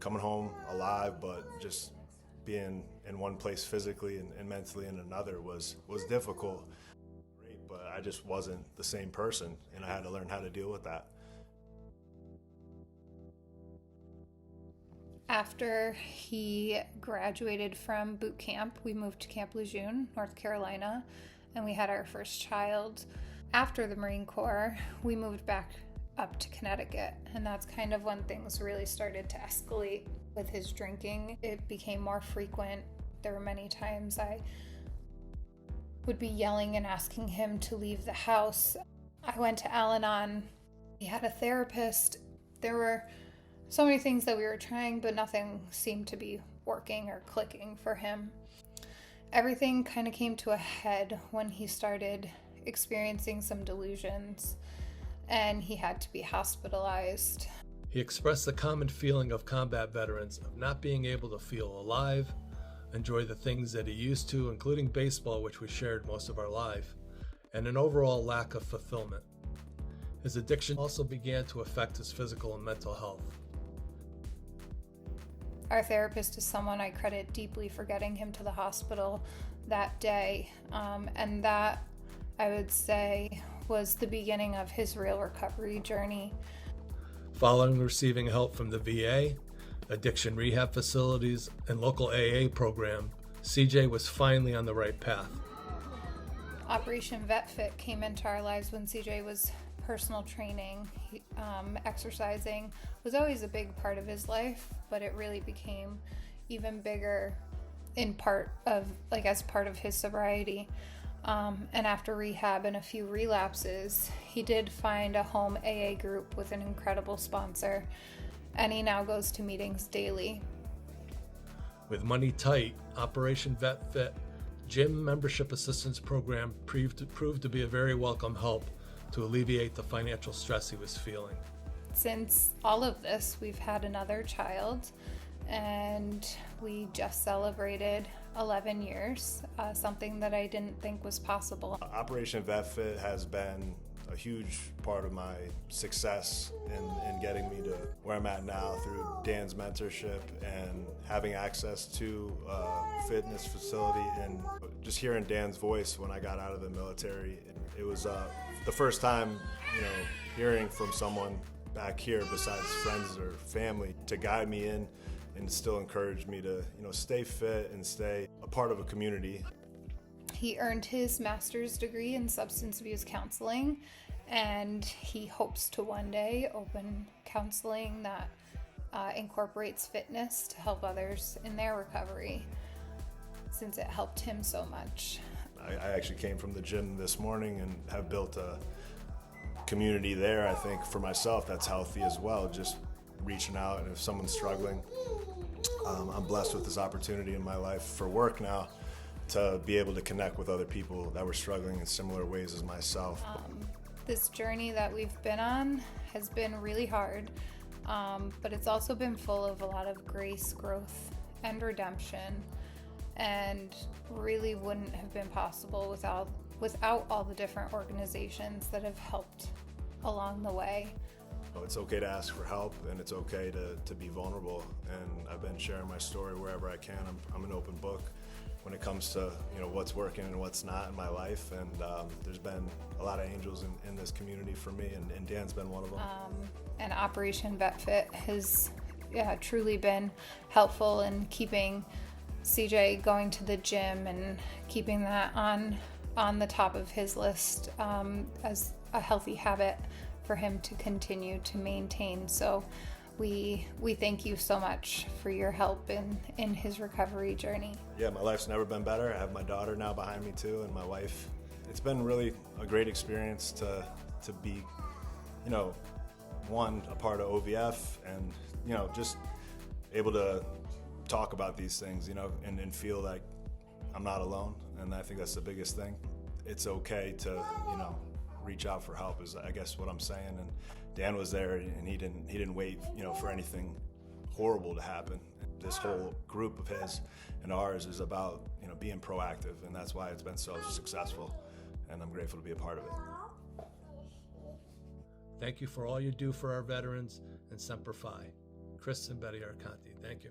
coming home alive, but just being in one place physically and mentally in another was difficult. But I just wasn't the same person, and I had to learn how to deal with that. After he graduated from boot camp, we moved to Camp Lejeune, North Carolina, and we had our first child. After the Marine Corps, we moved back up to Connecticut, and that's kind of when things really started to escalate with his drinking. It became more frequent. There were many times I would be yelling and asking him to leave the house. I went to Al-Anon. He had a therapist. There were so many things that we were trying, but nothing seemed to be working or clicking for him. Everything kind of came to a head when he started experiencing some delusions, and he had to be hospitalized. He expressed the common feeling of combat veterans of not being able to feel alive, enjoy the things that he used to, including baseball, which we shared most of our life, and an overall lack of fulfillment. His addiction also began to affect his physical and mental health. Our therapist is someone I credit deeply for getting him to the hospital that day, and that, I would say, was the beginning of his real recovery journey. Following receiving help from the VA, addiction rehab facilities, and local AA program, CJ was finally on the right path. Operation Vet Fit came into our lives when CJ was personal training. Exercising was always a big part of his life, but it really became even bigger as part of his sobriety. And after rehab and a few relapses, he did find a home AA group with an incredible sponsor, and he now goes to meetings daily. With money tight, Operation Vet Fit gym membership assistance program proved to be a very welcome help to alleviate the financial stress he was feeling. Since all of this, we've had another child, and we just celebrated 11 years, something that I didn't think was possible. Operation Vet Fit has been a huge part of my success in getting me to where I'm at now through Dan's mentorship and having access to a fitness facility, and just hearing Dan's voice when I got out of the military. It was the first time, hearing from someone back here besides friends or family to guide me in and still encourage me to, stay fit and stay a part of a community. He earned his master's degree in substance abuse counseling, and he hopes to one day open counseling that incorporates fitness to help others in their recovery, since it helped him so much. I actually came from the gym this morning and have built a community there, I think, for myself that's healthy as well, just reaching out, and if someone's struggling, I'm blessed with this opportunity in my life for work now to be able to connect with other people that were struggling in similar ways as myself. This journey that we've been on has been really hard, but it's also been full of a lot of grace, growth, and redemption, and really wouldn't have been possible without all the different organizations that have helped along the way. It's okay to ask for help, and it's okay to be vulnerable, and I've been sharing my story wherever I can. I'm an open book when it comes to what's working and what's not in my life, and there's been a lot of angels in this community for me, and Dan's been one of them. And Operation Vet Fit has truly been helpful in keeping CJ going to the gym and keeping that on the top of his list as a healthy habit for him to continue to maintain. So we thank you so much for your help in his recovery journey. Yeah, my life's never been better. I have my daughter now behind me too, and my wife. It's been really a great experience to be, a part of OVF, and just able to talk about these things, and feel like I'm not alone. And I think that's the biggest thing. It's okay to, reach out for help is, I guess, what I'm saying. And Dan was there, and he didn't wait, for anything horrible to happen. This whole group of his and ours is about, being proactive, and that's why it's been so successful. And I'm grateful to be a part of it. Thank you for all you do for our veterans, and Semper Fi. Chris and Betty Arconti. Thank you.